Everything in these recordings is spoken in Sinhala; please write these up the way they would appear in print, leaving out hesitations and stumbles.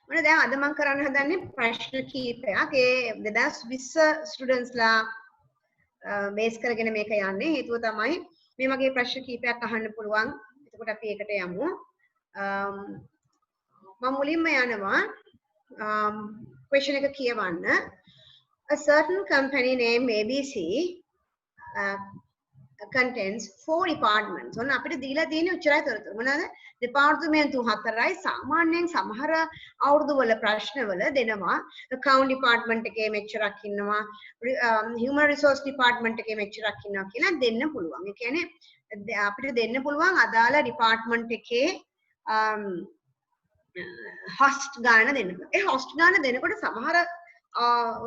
මොන දැන් අද මම කරන්න හදන්නේ ප්‍රශ්න කීපයක් ඒ 2020 ස්ටුඩන්ට්ස් ලා බේස් කරගෙන මේක යන්නේ හේතුව තමයි මේ වගේ ප්‍රශ්න කීපයක් අහන්න පුළුවන්. එතකොට අපි ඒකට යමු. මම මුලින්ම යනවා question එක කියවන්න. A certain company name ABC contains 4 departments. ඔන්න අපිට දීලා තියෙන්නේ උච්චරයි තොරතුරු. මොනවාද? දෙපාර්තමේන්තු 4යි. සාමාන්‍යයෙන් සමහර අවුරුදු වල ප්‍රශ්න වල දෙනවා account department එකේ මෙච්චරක් ඉන්නවා, human resource department එකේ මෙච්චරක් ඉන්නවා කියලා දෙන්න පුළුවන්. ඒ කියන්නේ අපිට දෙන්න පුළුවන් අදාළ department එකේ host ගාන දෙන්න පුළුවන්. ඒ host ගාන දෙනකොට සමහර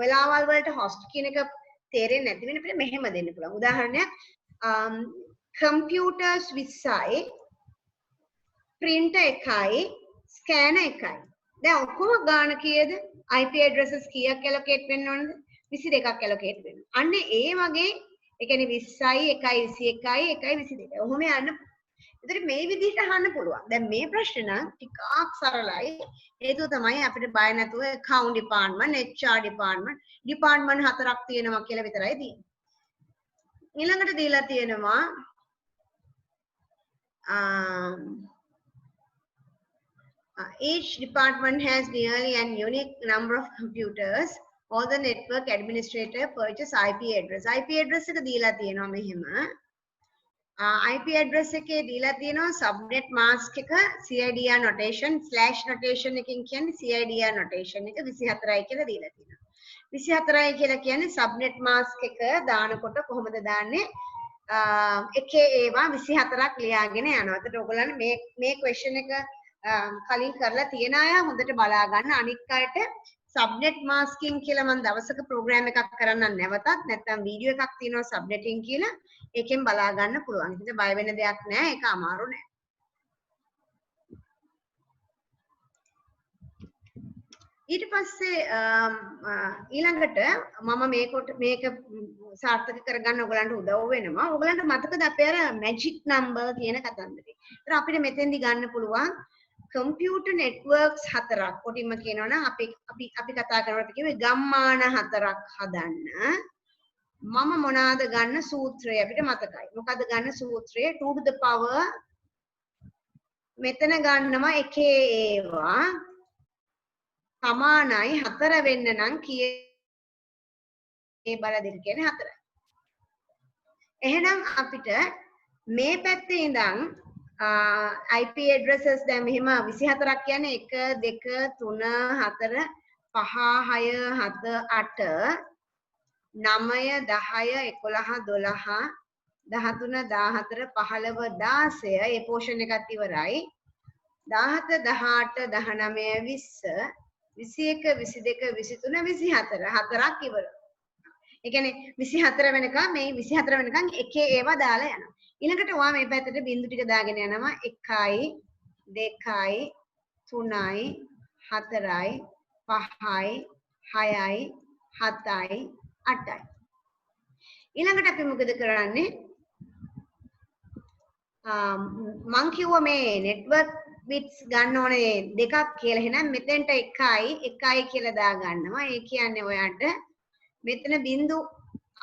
වෙලාවල් වලට host කියන එක තේරෙන්නේ නැති වෙන අපිට මෙහෙම දෙන්න පුළුවන්. උදාහරණයක් computers 20යි, printer එකයි, scanner එකයි. දැන් ඔක්කොම ගාන කීයද? IP addresses කීයක් allocate වෙන්න ඕනද? 22ක් allocate වෙන්න. අන්න ඒ වගේ ඒ කියන්නේ 20යි, 1යි, 21යි, 1යි, 22යි. ඔහොම යන්න. ඒතර මේ විදිහට අහන්න පුළුවන්. දැන් මේ ප්‍රශ්න නම් ටිකක් සරලයි. හේතුව තමයි අපිට බය නැතුව account department, HR department, department 4ක් තියෙනවා කියලා විතරයි තියෙන්නේ. ඊළඟට දීලා තියෙනවා each department has nearly an unique number of computers. All the network administrator purchase IP address. IP address එක දීලා තියෙනවා මෙහෙම. IP address එකේ දීලා තියෙනවා subnet mask එක CIDR notation / notation එකකින් කියන්නේ CIDR notation එක 24යි කියලා දීලා තියෙනවා. 24යි කියලා කියන්නේ subnet mask එක දානකොට කොහොමද දාන්නේ? එකේ ඒවා 24ක් ලියාගෙන යනවා. එතකොට ඔයගොල්ලන් මේ question එක කලින් කරලා තියෙන අය හොඳට බලා ගන්න. අනිත් අයට subnet masking කියලා මම දවසක program එකක් කරන්න නැවතත් නැත්නම් වීඩියෝ එකක් තියෙනවා subnetting කියලා. ඒකෙන් බලා ගන්න පුළුවන්. ඉතින් බය වෙන දෙයක් නෑ. ඒක අමාරු නෑ. ඊට පස්සේ ඊළඟට මම මේක සාර්ථක කරගන්න ඔයගලන්ට උදව් වෙනවා. ඔයගලන්ට මතකද අපේ අර magic number කියන කතන්දරේ. ඒතර අපිට මෙතෙන්දි ගන්න පුළුවන් computer networks 4ක්. කොටින්ම කියනවනම් අපි කතා කරනකොට අපි කිව්වේ ගම්මාන 4ක් හදන්න. මම මොනවාද ගන්න සූත්‍රය අපිට මතකයි. මොකද ගන්න සූත්‍රය 2 to the power මෙතන ගන්නවා එකේ ඒවා සමානයි 4 වෙන්න නම් කීයේ බල දෙක කියන්නේ 4යි. එහෙනම් අපිට මේ පැත්තේ ඉඳන් IP addresses දැන් මෙහෙම 24ක් කියන්නේ 1 2 3 4 5 6 7 8 9 10 11 12 13 14 15 16 ඒ පෝෂන් එකත් ඉවරයි 17 18 19 20 21 22 23 24 හතරක් ඉවර. ඒ කියන්නේ 24 වෙනකම් මේ 24 වෙනකම් එකේ ඒවා දාලා යනවා. ඊළඟට ඔයා මේ පැත්තට බිංදු ටික දාගෙන යනවා 1යි 2යි 3යි 4යි 5යි 6යි 7යි 8යි. ඊළඟට අපි මොකද කරන්නේ? මං කිව්වා මේ network bits ගන්න ඕනේ දෙකක් කියලා. එහෙනම් මෙතෙන්ට 1යි කියලා දා ගන්නවා. ඒ කියන්නේ ඔයාට මෙතන බිංදු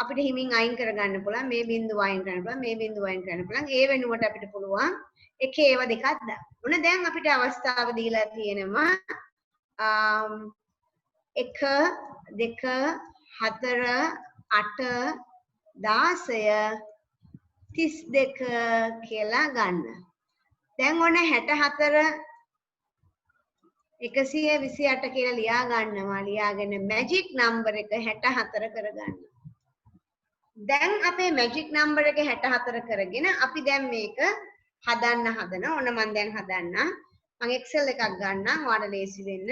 අපිට හිමින් අයින් කරගන්න පුළුවන්. මේ බිංදුව අයින් කරන්න පුළුවන්. මේ බිංදුව අයින් කරන්න පුළුවන්. ඒ වෙනුවට අපිට පුළුවන් එකේ ඒවා දෙකක් දාන්න. ඔන්න දැන් අපිට අවස්ථාව දීලා තියෙනවා 1 2 4 8 16 32 කියලා ගන්න. දැන් ඔන්න 64 128 කියලා ලියා ගන්නවා. ලියාගෙන මැජික් නම්බර් එක 64 කරගන්න. දැන් අපේ මැජික් නම්බර් එක 64 කරගෙන අපි දැන් මේක හදන්න හදනවා. ඔන්න මම දැන් හදන්නම්. මම Excel එකක් ගන්නම්. ඔයාලට ලේසි වෙන්න.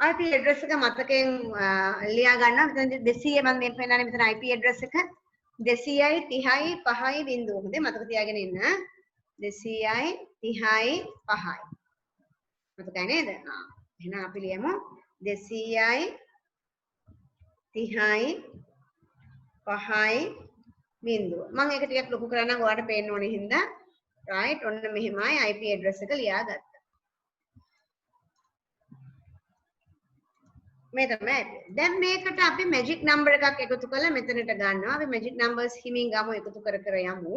IP address එක මතකයෙන් ලියා ගන්නවා. මෙතන 200 මම මේ පෙන්නන්නේ මෙතන IP address එක 200යි 30යි 5යි බිංදුව. හොඳේ මතක තියාගෙන ඉන්න. 200යි 30යි 5යි. මතකයි නේද? එහෙනම් අපි ලියමු 200යි 30යි 5යි බිංදුව. මම ඒක ටිකක් ලොකු කරන්නම් ඔයාලට පේන්න ඕනේ හින්දා right ඔන්න මෙහෙමයි IP address එක ලියාගත්තා මේ තමයි දැන් මේකට අපි magic number එකක් එකතු කරලා මෙතනට ගන්නවා අපි magic numbers හිමින් ගමු එකතු කර කර යමු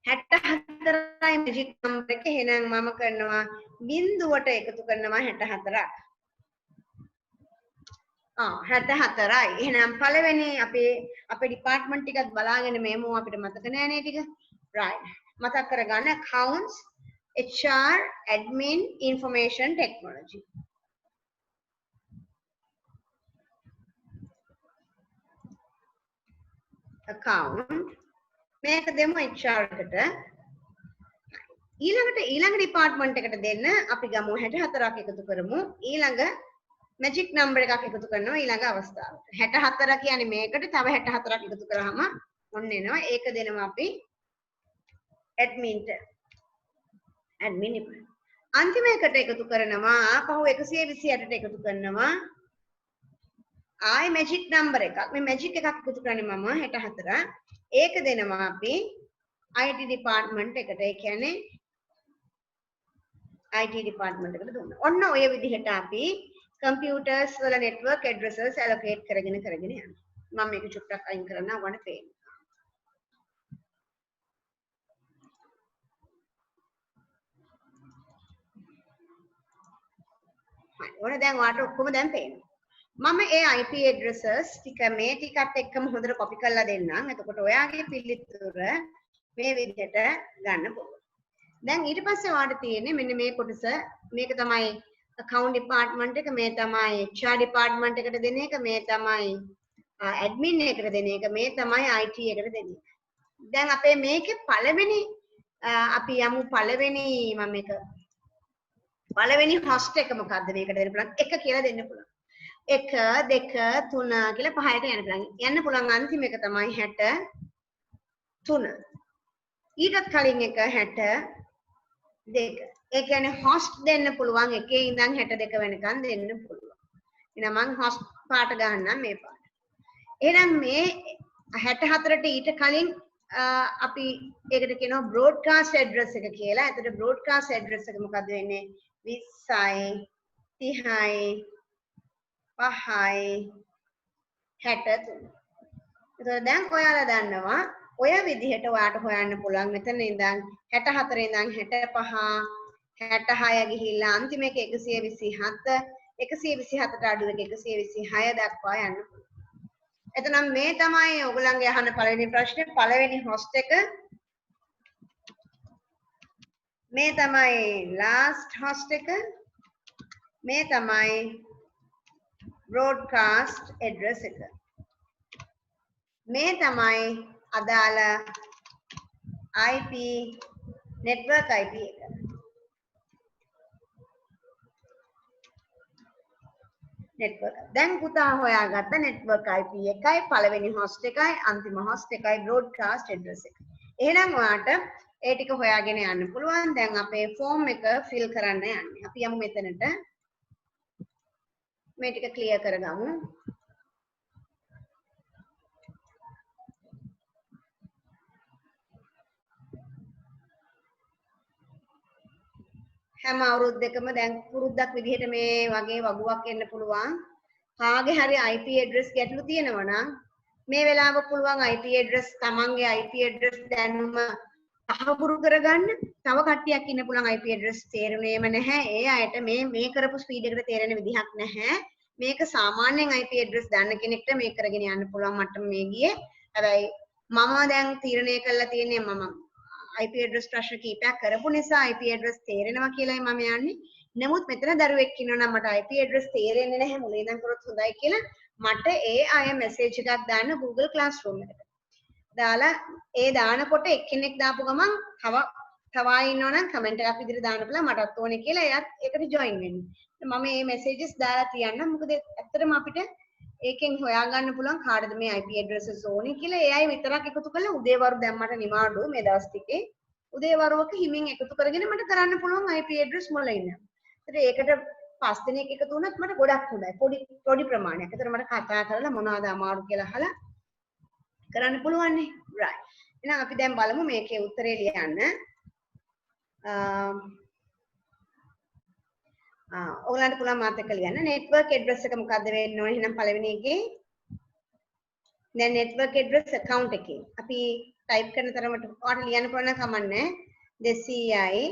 64යි magic number එක එහෙනම් මම කරනවා බිඳුවට එකතු කරනවා 64ක් 64යි එහෙනම් පළවෙනි අපේ ඩිපාර්ට්මන්ට් ටිකත් බලාගෙන මේමු අපිට මතක නෑ නේ ටික right මතක් කරගන්න accounts HR admin information technology account මේක දෙමු HR එකට ඊළඟ ඩිපාර්ට්මන්ට් එකට දෙන්න අපි ගමු 64ක් එකතු කරමු ඊළඟ මැජික් නම්බර් එකක් එකතු කරනවා ඊළඟ අවස්ථාවට 64 කියන්නේ මේකට තව 64ක් එකතු කරාම ඔන්න එනවා ඒක දෙනවා අපි ඇඩ්මින්ට ඇඩ්මින් අන්තිම එකට එකතු කරනවා ආපහු 128ට එකතු කරනවා ආයි මැජික් නම්බර් එකක් මේ මැජික් එකක් එකතු කරන්නේ මම 64 ඒක දෙනවා අපි IT ඩිපාර්ට්මන්ට් එකට ඒ කියන්නේ IT ඩිපාර්ට්මන්ට් එකට දුන්නා ඔන්න ඔය විදිහට අපි computers වල network addresses allocate කරගෙන යනවා මම මේක චුට්ටක් අයින් කරන්න ඕන පේන්න හරි ඕන දැන් ඔයාලට ඔක්කොම දැන් පේනවා මම ඒ IP addresses ටික මේ ටිකත් එක්කම හොඳට copy කරලා දෙන්නම් එතකොට ඔයාගේ පිළිතුර මේ විදිහට ගන්න පුළුවන් දැන් ඊට පස්සේ ඔයාලට තියෙන්නේ මෙන්න මේ කොටස මේක තමයි account department එක මේ තමයි HR department එකට දෙන එක මේ තමයි admin එකට දෙන එක මේ තමයි IT එකට දෙන එක දැන් අපේ මේකේ පළවෙනි අපි යමු පළවෙනි මම මේක පළවෙනි host එක මොකද්ද මේකට දෙන්න පුළුවන් එක කියලා දෙන්න පුළුවන් 1 2 3 කියලා පහයට යන්න පුළුවන් අන්තිම එක තමයි 63 ඊටත් කලින් එක 62 ඒ කියන්නේ host දෙන්න පුළුවන් එකේ ඉඳන් 62 වෙනකන් දෙන්න පුළුවන්. එහෙනම් මම host පාට ගන්නම් මේ පාට. එහෙනම් මේ 64ට ඊට කලින් අපි ඒකට කියනවා broadcast address එක කියලා. එතකොට broadcast address එක මොකද්ද වෙන්නේ? 20යි 30යි 5යි 63. එතකොට දැන් ඔයාලා දන්නවා ඔය විදිහට ඔයාට හොයන්න පුළුවන් මෙතන ඉඳන් 64 ඉඳන් 65 66 ගිහිල්ලා අන්තිම එක 127 127ට අඩු එක 126 දක්වා යන්න පුළුවන්. එතනම් මේ තමයි ඔයගොල්ලන්ගේ අහන පළවෙනි ප්‍රශ්නේ පළවෙනි host එක මේ තමයි last host එක මේ තමයි broadcast address එක මේ තමයි අදාළ IP network IP එක network දැන් පුතා හොයාගත්ත network IP එකයි පළවෙනි host එකයි අන්තිම host එකයි broadcast address එක. එහෙනම් ඔයාට ඒ ටික හොයාගෙන යන්න පුළුවන්. දැන් අපේ form එක fill කරන්න යන්නේ. අපි යමු මෙතනට. මේ ටික clear කරගමු. හැම අවුරුද්දකම දැන් පුරුද්දක් විදිහට මේ වගේ වගුවක් එන්න පුළුවන්. කාගේ හරි IP address ගැටලු තියෙනවා නම් මේ වෙලාව පුළුවන් IP address තමන්ගේ IP address දැනුම තහවුරු කරගන්න. තව කට්ටියක් ඉන්න පුළුවන් IP address තේරුනේම නැහැ. ඒ අයට මේ කරපු ස්පීඩ් එකට තේරෙන විදිහක් නැහැ. මේක සාමාන්‍යයෙන් IP address දන්න කෙනෙක්ට මේක කරගෙන යන්න පුළුවන් මට්ටම මේ ගියේ. හැබැයි මම දැන් තීරණය කරලා තියෙන්නේ මම IP address ප්‍රශ්න කීපයක් කරපු නිසා IP address තේරෙනවා කියලායි මම යන්නේ. නමුත් මෙතන දරුවෙක් ඉන්නවා නම් මට IP address තේරෙන්නේ නැහැ මුලින් ඉඳන් කරොත් හොඳයි කියලා මට ඒ අය මැසේජ් එකක් දාන්න Google Classroom එකට. දාලා ඒ දානකොට එක්කෙනෙක් දාපු ගමන් තව අය ඉන්නවා නම් කමෙන්ට් එකක් විදිහට දාන්න පුළුවන් මටත් ඕනේ කියලා එයාත් ඒකට ජොයින් වෙන්න. මම මේ මැසේජස් දාලා තියන්නම් මොකද ඇත්තටම අපිට ඒකෙන් හොයාගන්න පුළුවන් කාටද මේ IP addresses ඕනේ කියලා ඒ අය විතරක් එකතු කරලා උදේවරු දැම්මට නිමාඩුව මේ දවස් ටිකේ උදේවරුවක හිමින් එකතු කරගෙන මට කරන්න පුළුවන් IP address මොළ ඉන්න. ඒකට 5 දිනක් එකතු වුණත් මට ගොඩක් හොඳයි. පොඩි ප්‍රමාණයක්. ඒතර මට කතා කරලා මොනවද අමාරු කියලා අහලා කරන්න පුළුවන් නේ. right. එහෙනම් අපි දැන් බලමු මේකේ උත්තරේ ලියන්න. ඔයගලන්ට පුළුවන් මාත් එක්ක ලියන්න. network address එක මොකද්ද වෙන්න ඕනේ? එහෙනම් පළවෙනි එකේ දැන් network address account එකේ අපි type කරන තරමට ඔයාලට ලියන්න පුළුවන් නම් කමන්නේ. 200යි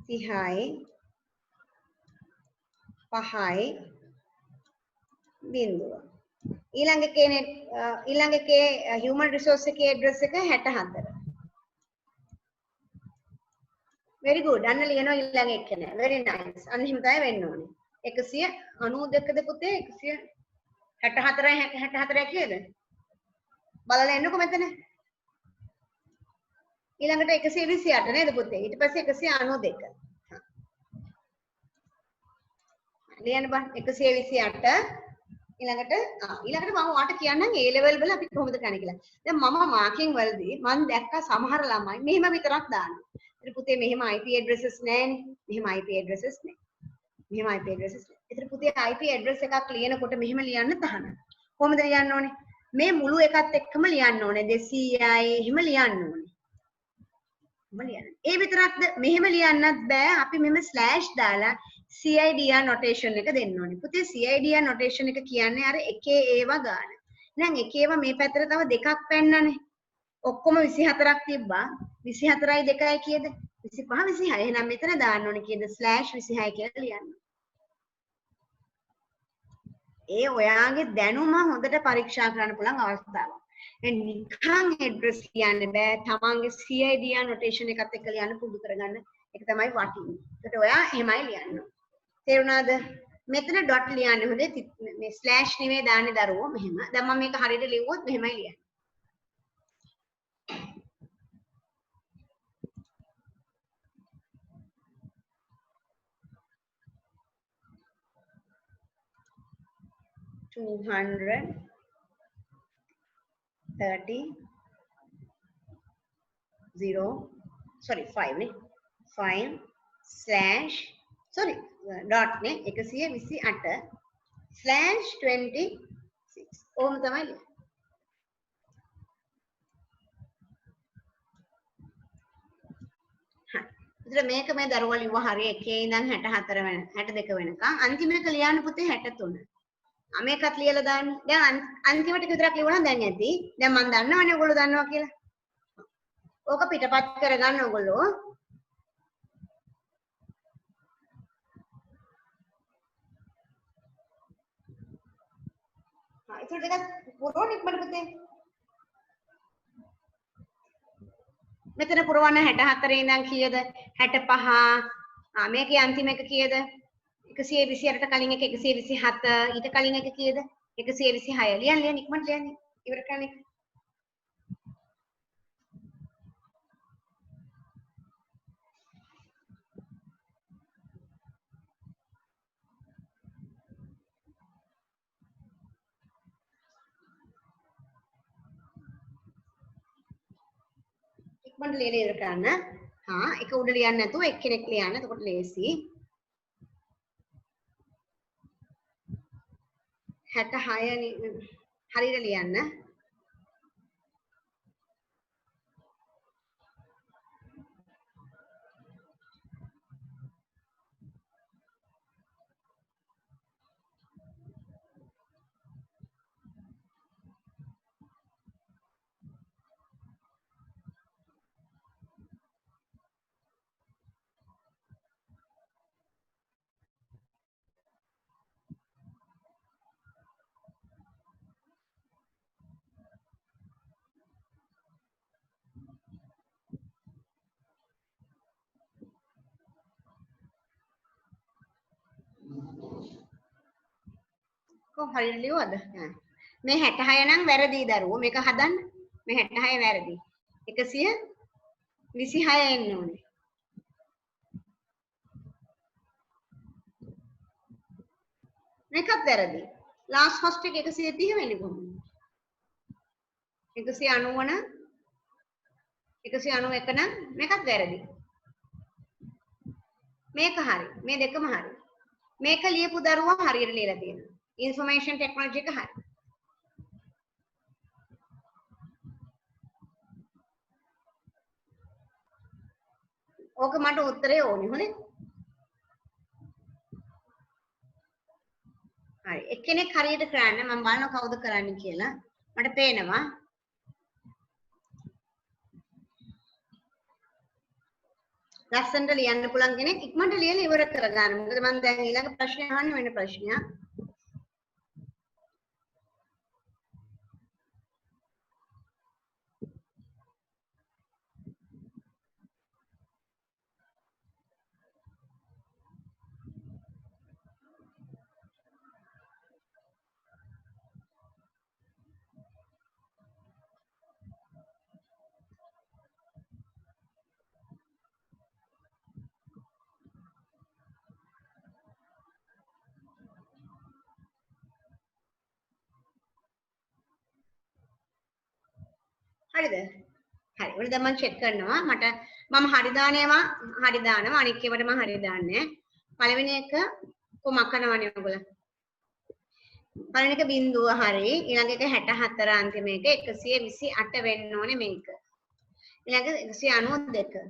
30යි 5යි බිංදුව. ඊළඟ එකේ human resource එකේ address එක 64. very good. අන්න ලියනවා ඊළඟ එක නෑ. very nice. අන්න එහෙම තමයි වෙන්න ඕනේ. 192ද පුතේ 164යි 64යි කියද? බලලා එන්නකො මෙතන. ඊළඟට 128 නේද පුතේ? ඊට පස්සේ 192. ලියන්න බා 128 ඊළඟට මම ඔයාලට කියන්නම් A level වල අපි කොහොමද කරන්නේ කියලා. දැන් මම මාකින් වලදී මම දැක්කා සමහර ළමයි මෙහෙම විතරක් දානවා. ඒතර පුතේ මෙහෙම IP addresses නැහැනේ. මෙහෙම IP addresses නැහැ. මෙහෙම IP addresses නැහැ. ඒතර පුතේ IP address එකක් ලියනකොට මෙහෙම ලියන්න තහනම්. කොහොමද ලියන්න ඕනේ? මේ මුළු එකත් එක්කම ලියන්න ඕනේ. 200යි එහෙම ලියන්න ඕනේ. ඒ විතරක්ද මෙහෙම ලියන්නත් බෑ. අපි මෙහෙම ස්ලෑෂ් දාලා CIDR notation එක දෙන්න ඕනේ. පුතේ CIDR notation එක කියන්නේ අර එකේ ඒවා ගන්න. දැන් එකේ ඒවා මේ පැත්තට තව දෙකක් පැන්නනේ. ඔක්කොම 24ක් තිබ්බා. 24යි 2යි කීයද? 25 26. එහෙනම් මෙතන දාන්න ඕනේ කීයද? /26 කියලා ලියන්න. ඒ ඔයාගේ දැනුම හොඳට පරීක්ෂා කරන්න පුළුවන් අවස්ථාවක්. දැන් නිකන් ඇඩ්‍රස් ලියන්න බෑ. තමන්ගේ CIDR notation එකත් එක්ක ලියන්න පුරුදු කරගන්න. ඒක තමයි වටින්නේ. ඒකට ඔයා එහෙමයි ලියන්න. තේරුණාද? මෙතන ඩොට් ලියන්න හොඳේ. මේ ස්ලෑෂ් නෙමෙයි දාන්නේ දරුවෝ මෙහෙම. දැන් මම මේක හරියට ලිව්වොත් මෙහෙමයි ලියන්නේ. dot නේ 128/26 ඕම තමයි ලියන්නේ. ඉතින් මේක මේ දරුවා ලිව්වා හරිය 1 ඉඳන් 64 වෙන 62 වෙනකම් අන්තිම එක ලියන්න පුතේ 63. මේකත් ලියලා දාන්න. දැන් අන්තිමට විතරක් ලියුණා දැන් ඇති. දැන් මම දන්නවනේ ඔයගොල්ලෝ දන්නවා කියලා. ඕක පිටපත් කරගන්න ඔයගොල්ලෝ. ඒක දෙකක් පුරවන්න ඉක්මනට පුතේ. මෙතන පුරවන්න 64 ඉඳන් කීයද? 65. මේකේ අන්තිම එක කීයද? 128ට කලින් එක 127 ඊට කලින් එක කීයද 126 ලියන්න ඉක්මනට ලියන්න ඉවර කරන්න එක ඉක්මනට ලියලා ඉවර කරන්න එක උඩ ලියන්න නැතුව එක්කෙනෙක් ලියන්න එතකොට ලේසි 66 හරියට ලියන්න හරියට ලියුවද? මේ 66 නම් වැරදි දරුවෝ. මේක හදන්න. මේ 66 වැරදි. 126 එන්න ඕනේ. මේකත් වැරදි. ලාස්ට් හොස්ට් එක 130 වෙන්නේ කොහොමද? 190 නම් 191 නම් මේකත් වැරදි. මේක හරි. මේ දෙකම හරි. මේක ලියපු දරුවා හරියට ලියලා තියෙනවා. Information technology එක හරි. ඕක මට උත්තරේ ඕනේ හොඳේ. හරි. එක්කෙනෙක් හරියට කරන්න මම බලනවා කවුද කරන්නේ කියලා. මට පේනවා. ලස්සනට ලියන්න පුළුවන් කෙනෙක් ඉක්මනට ලියලා ඉවර කරගන්න. මොකද මම දැන් ඊළඟ ප්‍රශ්නේ අහන්න වෙන ප්‍රශ්නයක්. හරිද? හරි. ඔන්න දැන් මම චෙක් කරනවා. මට මම හරි දානවා අනික් ඒවාට මම හරි දාන්නේ. පළවෙනි එක කොමක් කරනවනේ ඔයගොල්ලෝ. පළවෙනි එක බිඳුව හරි. ඊළඟ එක 64 අන්තිම එක 128 වෙන්න ඕනේ මේක. ඊළඟ 192.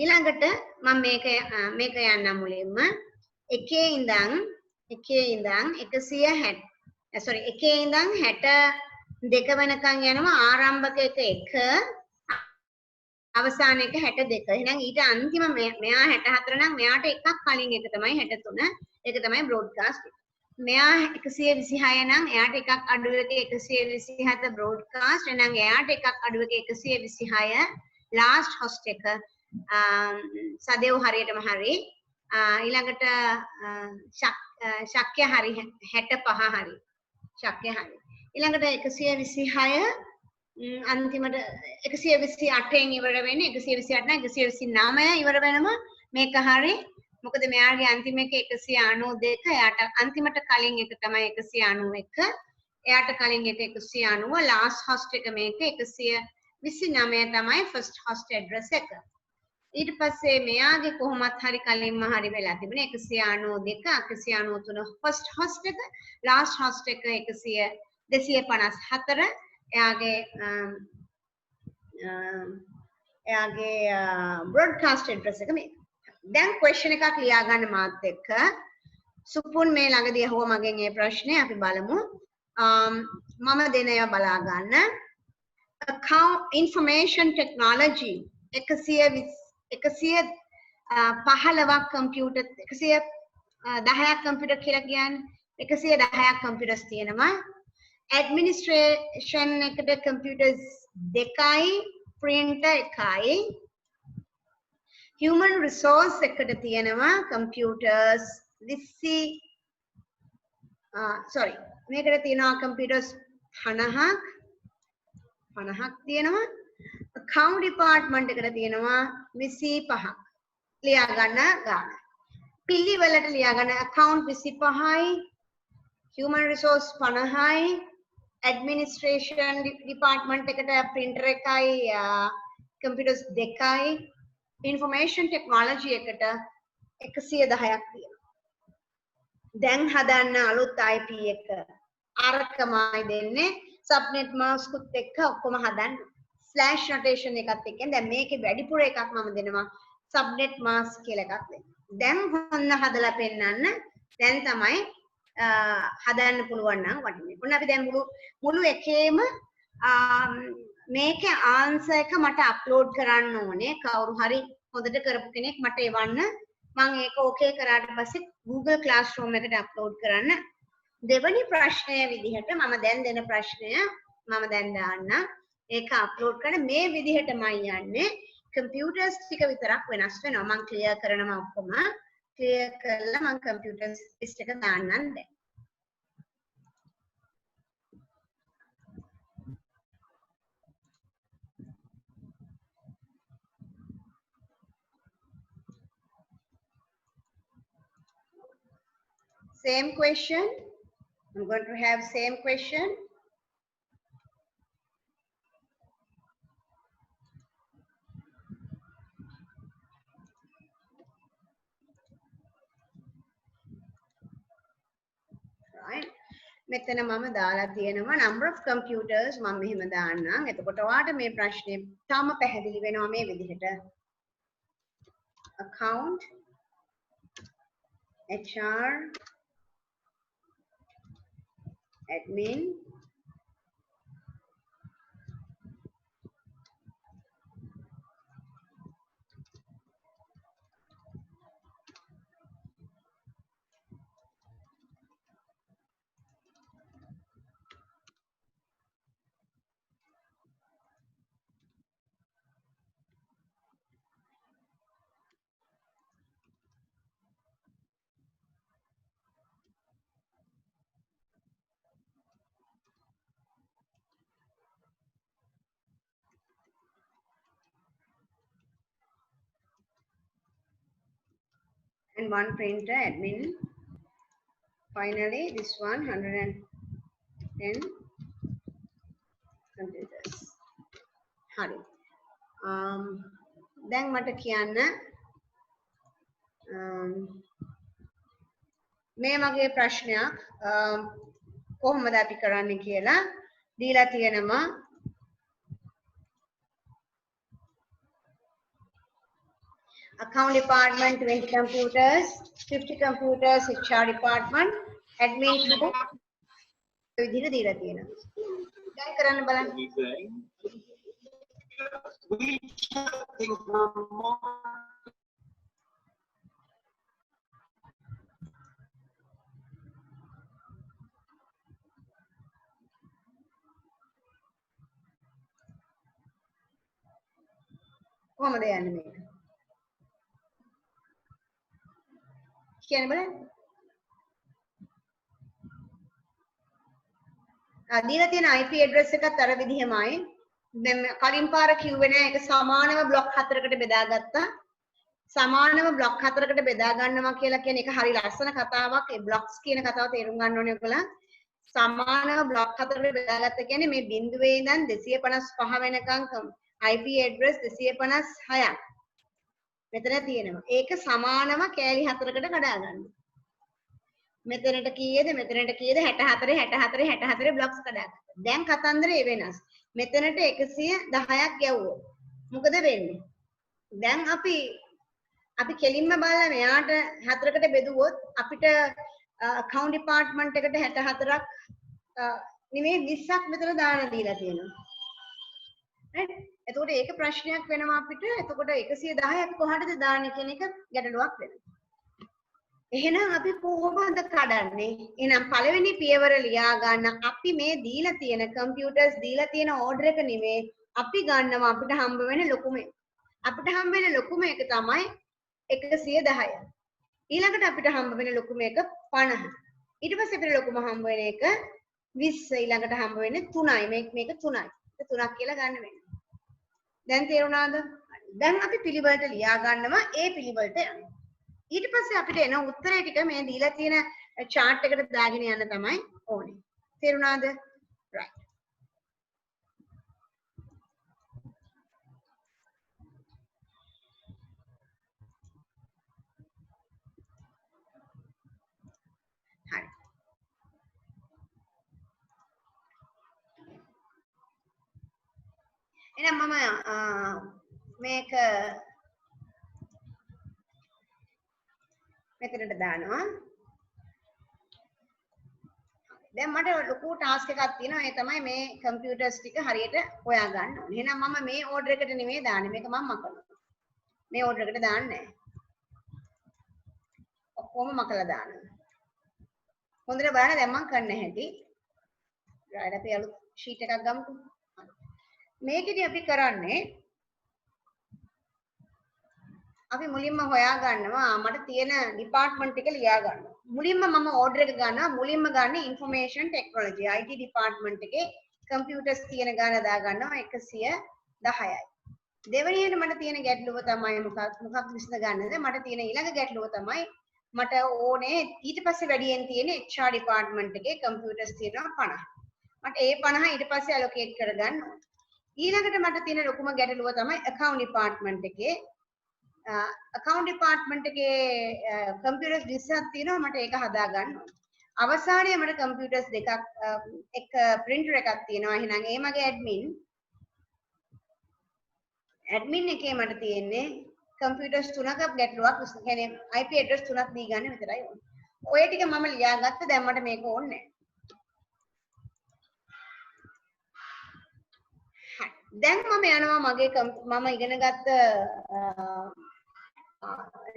ඊළඟට මම මේක යන්නම් මුලින්ම එකේ ඉඳන් 160 sorry එකේ ඉඳන් 62 වෙනකන් යනවා ආරම්භක එක 1 අවසාන එක 62. එහෙනම් ඊට අන්තිම මෙයා 64 නම් මෙයාට එකක් කලින් එක තමයි 63. ඒක තමයි බ්‍රෝඩ්කාස්ට් එක. මෙයා 126 නම් එයාට එකක් අඩු එක 127 බ්‍රෝඩ්කාස්ට්. එහෙනම් එයාට එකක් අඩු එක 126 ලාස්ට් හොස්ට් එක සදෙව් හරියටම හරි. ඊළඟට ශක්‍ය හරි 65 හරි. ශක්‍ය හරි. ඊළඟට 126 අන්තිමට 128න් ඉවර වෙන්නේ 128 නම් 129 ඉවර වෙනම මේක හරි. මොකද මෙයාගේ අන්තිම එක 192 එයාට අන්තිමට කලින් එක තමයි 191 එයාට කලින් එක 190 ලාස්ට් හොස්ට් එක මේක 129 තමයි ෆස්ට් හොස්ට් ඇඩ්‍රස් එක. ඊට පස්සේ මෙයාගේ කොහොමත් හරි කලින්ම හරි වෙලා තිබුණේ 192 193 ෆස්ට් හොස්ට් එක ලාස්ට් හොස්ට් එක 254 එයාගේ බ්‍රෝඩ්කාස්ට් ඇඩ්‍රස් එක මේක. දැන් ක්වෙස්චන් එකක් ලියා ගන්න මාත් එක්ක. සුපුන් මේ ළඟදී අහුව මගෙන් මේ ප්‍රශ්නේ අපි බලමු. මම දෙන ඒවා බලා ගන්න. account information technology 115ක් කම්පියුටර් 110ක් කම්පියුටර් කියලා කියන්නේ 110ක් කම්පියුටර්ස් තියෙනවා. ඇඩ්මිනිස්ට්‍රේෂන් එකට කම්පියුටර්ස් 2යි printer 1යි. human resource එකට තියෙනවා computers 20 මේකට තියෙනවා computers 50ක් තියෙනවා. account department එකට තියෙනවා 25ක්. ලියා ගන්න ගන්න. පිළිවෙලට ලියා ගන්න account 25යි human resource 50යි administration department එකට printer එකයි computers 2යි information technology එකට 110ක් තියෙනවා. දැන් හදන්න අලුත් IP එක අරකමයි දෙන්නේ subnet mask උත් එක්ක ඔක්කොම හදන්න slash notation එකත් එක්ක. දැන් මේකේ වැඩිපුර එකක් මම දෙනවා subnet mask කියලා එකක් දෙන්න. දැන් හොන්න හදලා පෙන්නන්න. දැන් තමයි හදන්න පුළුවන් නම් වටින්නේ. ඔන්න අපි දැන් මුළු එකේම මේකේ ආන්සර් එක මට අප්ලෝඩ් කරන්න ඕනේ. කවුරු හරි හොඳට කරපු කෙනෙක් මට එවන්න. මම ඒක ඕකේ කරාට පස්සේ Google Classroom එකට අප්ලෝඩ් කරන්න. දෙවැනි ප්‍රශ්නය විදිහට මම දැන් දෙන ප්‍රශ්නය මම දැන් දාන්න. ඒක අප්ලෝඩ් කරන මේ විදිහටමයි යන්නේ. කම්පියුටර්ස් ටික විතරක් වෙනස් වෙනවා. මම ක්ලියර් කරනවා ඔක්කොම. ක්ලියර් කරලා මම කම්පියුටර්ස් ලිස්ට් එක දාන්නම් දැන්. Same question. I'm going to have same question. Right. මෙතන මම දාලා තියෙනවා number of computers මම මෙහෙම දාන්නම්. එතකොට ඔයාලට මේ ප්‍රශ්නේ තාම පැහැදිලි වෙනවා මේ විදිහට. account, HR, admin, and one printer, admin. Finally, this one 110 computers. හරි. දැන් මට කියන්න මේ වගේ ප්‍රශ්නයක් කොහොමද අපි කරන්නේ කියලා දීලා තියෙනවා. Account department 20 computers, 50 computers, HR department, admin විදිහට දීලා තියෙනවා. දැන් කරන්න බලන්න. කොහමද යන්නේ මේක? කියන්න බලන්න. දීලා තියෙන IP address එකත් අර විදිහමයි. දැන් කලින් පාර කිව්වේ නෑ ඒක සමානව බ්ලොක් 4කට බෙදාගත්තා. සමානව බ්ලොක් 4කට බෙදා ගන්නවා කියලා කියන්නේ ඒක හරි ලස්සන කතාවක්. ඒ බ්ලොක්ස් කියන කතාව තේරුම් ගන්න ඕනේ ඔයගොල්ලෝ. සමානව බ්ලොක් 4කට බෙදාගත්ත කියන්නේ මේ බිඳුවේ ඉඳන් 255 වෙනකන් IP address 256ක් මෙතන තියෙනවා. ඒක සමානව කෑලි 4කට කඩා ගන්න. මෙතනට කීයද 64 බ්ලොක්ස් කඩා ගන්න. දැන් කතන්දරේ වෙනස්. මෙතනට 110ක් යවුවොත් මොකද වෙන්නේ? දැන් අපි කෙලින්ම බලලා මෙයාට 4කට බෙදුවොත් අපිට account department එකට 64ක් නෙමෙයි 20ක් මෙතන දාන්න දීලා තියෙනවා. right? එතකොට ඒක ප්‍රශ්නයක් වෙනවා අපිට. එතකොට 110ක් කොහටද දාන්නේ කියන එක ගැටලුවක් වෙනවා. එහෙනම් අපි කොහොමද කඩන්නේ? එහෙනම් පළවෙනි පියවර ලියා ගන්න අපි මේ දීලා තියෙන කම්පියුටර්ස් දීලා තියෙන ඕඩර් එක නෙමෙයි අපි ගන්නවා අපිට හම්බ වෙන ලොකුම එක. අපිට හම්බ වෙන ලොකුම එක තමයි 110. ඊළඟට අපිට හම්බ වෙන ලොකුම එක 50. ඊට පස්සේ අපිට ලොකුම හම්බ වෙන එක 20. ඊළඟට හම්බ වෙන්නේ 3යි. මේක 3යි. ඒක 3ක් කියලා ගන්න වෙනවා. දැන් තේරුණාද? දැන් අපි පිළිවෙලට ලියා ගන්නවා ඒ පිළිවෙලට යනවා. ඊට පස්සේ අපිට එන උත්තරේ ටික මේ දීලා තියෙන chart එකට දාගෙන යන්න තමයි ඕනේ. තේරුණාද? right. හරි. එහෙනම් මම මේක මෙතනට දානවා. දැන් මට ලොකු ටාස්ක් එකක් තියෙනවා. ඒ තමයි මේ කම්පියුටර්ස් ටික හරියට හොයා ගන්න ඕනේ. එහෙනම් මම මේ ඕඩර් එකට නෙමෙයි දාන්නේ. මේක මම මකනවා. මේ ඕඩර් එකට දාන්නේ නැහැ. ඔක්කොම මකලා දානවා. හොඳට බලන්න දැන් මම කරන්න හැටි. right අපි අලුත් sheet එකක් ගමුකෝ. මේකෙදි අපි කරන්නේ අපි මුලින්ම හොයා ගන්නවා මට තියෙන ඩිපාර්ට්මන්ට් එක ලියා ගන්නවා. මුලින්ම මම ඕඩර් එක ගන්නවා. මුලින්ම ගන්න ইনফরমේෂන් ටෙක්නොලොජි IT ඩිපාර්ට්මන්ට් එකේ කම්පියුටර්ස් තියෙන ගාන දා ගන්නවා 110යි. දෙවෙනියට මට තියෙන ගැටලුව තමයි මොකක් විසඳ ගන්නද? මට තියෙන ඊළඟ ගැටලුව තමයි මට ඕනේ ඊට පස්සේ වැඩියෙන් තියෙන HR ඩිපාර්ට්මන්ට් එකේ කම්පියුටර්ස් තියෙනවා 50. මට ඒ 50 ඊට පස්සේ allocate කරගන්න ඕනේ. ඊළඟට මට තියෙන ලොකුම ගැටලුව තමයි account department එකේ account department එකේ computers 20ක් තියෙනවා මට ඒක හදා ගන්න ඕනේ. අවසානයේ මට computers දෙකක් එක printer එකක් තියෙනවා. එහෙනම් ඒ මගේ admin එකේ මට තියෙන්නේ කම්පියුටර්ස් තුනක ගැටලුවක් කියන්නේ IP address තුනක් දී ගන්න විතරයි ඕනේ. ඔය ටික මම ලියාගත්ත දැන් මට මේක ඕනේ නැහැ. දැන් මම යනවා මගේ මම ඉගෙන ගත්ත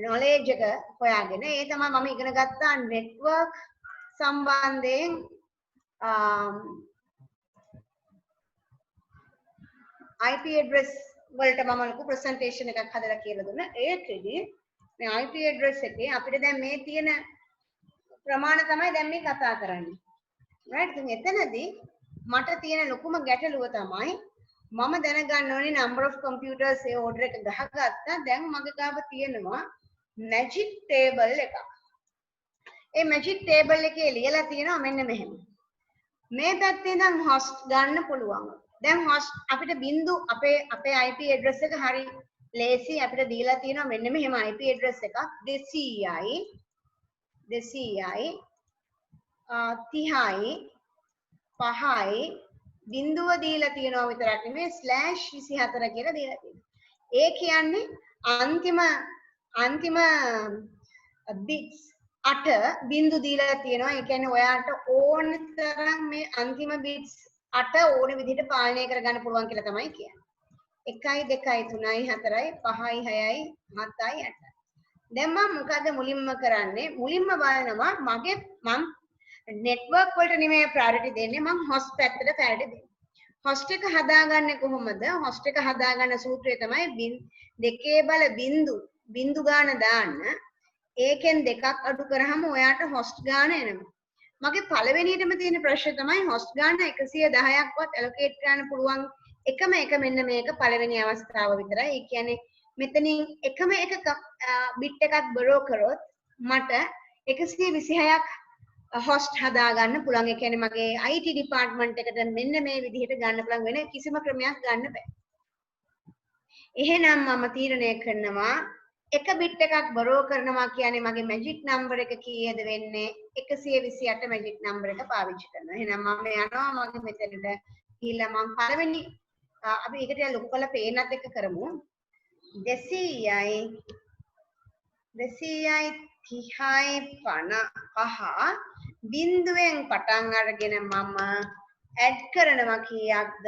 knowledge එක හොයාගෙන ඒ තමයි මම ඉගෙන ගත්තා network සම්බන්ධයෙන් IP address වලට මම ලොකු presentation එකක් හදලා කියලා දුන්නා. ඒකෙදි මේ IP address එකේ අපිට දැන් මේ තියෙන ප්‍රමාණ තමයි දැන් මේ කතා කරන්නේ. right? ඉතින් එතනදී මට තියෙන ලොකුම ගැටලුව තමයි මම දැනගන්න ඕනේ number of computers A order එක ගහගත්තා. දැන් මගේ ගාව තියෙනවා magic table එකක්. ඒ magic table එකේ ලියලා තියෙනවා මෙන්න මෙහෙම. මේ පැත්තේ ඉඳන් host ගන්න පුළුවන්. දැන් host අපිට බින්දු අපේ IP address එක හරි ලේසි අපිට දීලා තියෙනවා මෙන්න මෙහෙම IP address එකක් 200යි 30යි 5යි බිඳුව දීලා තියෙනවා විතරක් නෙමෙයි /24 කියලා දීලා තියෙනවා. ඒ කියන්නේ අන්තිම bits 8 බිඳු දීලා තියෙනවා. ඒ කියන්නේ ඔයාට ඕන තරම් මේ අන්තිම bits 8 ඕන විදිහට පාලනය කරගන්න පුළුවන් කියලා තමයි කියන්නේ. 1යි 2යි 3යි 4යි 5යි 6යි 7යි 8යි. දැන් මම මොකද මුලින්ම කරන්නේ? මුලින්ම බලනවා මම network වලට නෙමෙයි priority දෙන්නේ මම host පැත්තට priority දෙන්නේ. host එක හදාගන්නේ කොහොමද? host එක හදාගන්න සූත්‍රය තමයි දෙකේ බල බිඳු ගාන දාන්න. ඒකෙන් දෙකක් අඩු කරාම ඔයාට host ගාන එනවා. මගේ පළවෙනියටම තියෙන ප්‍රශ්නේ තමයි host ගාන 110ක්වත් allocate කරන්න පුළුවන් එකම එක මෙන්න මේක පළවෙනි අවස්ථාව විතරයි. ඒ කියන්නේ මෙතනින් එකම එක bit එකක් borrow කරොත් මට 126ක් host හදාගන්න පුළුවන්. ඒ කියන්නේ මගේ IT department එකට මෙන්න මේ විදිහට ගන්න පුළුවන් වෙන කිසිම ක්‍රමයක් ගන්න බෑ. එහෙනම් මම තීරණය කරනවා එක bit එකක් borrow කරනවා කියන්නේ මගේ magic number එක කීයද වෙන්නේ 128 magic number එක පාවිච්චි කරනවා. එහෙනම් මම යනවා මගේ මෙතනට ගිහිල්ලා මම පළවෙනි අපි ඒකට ලොකු කරලා පේනත් එක කරමු. 200යි 30යි 55 බිඳුවෙන් පටන් අරගෙන මම ඇඩ් කරනවා කීයක්ද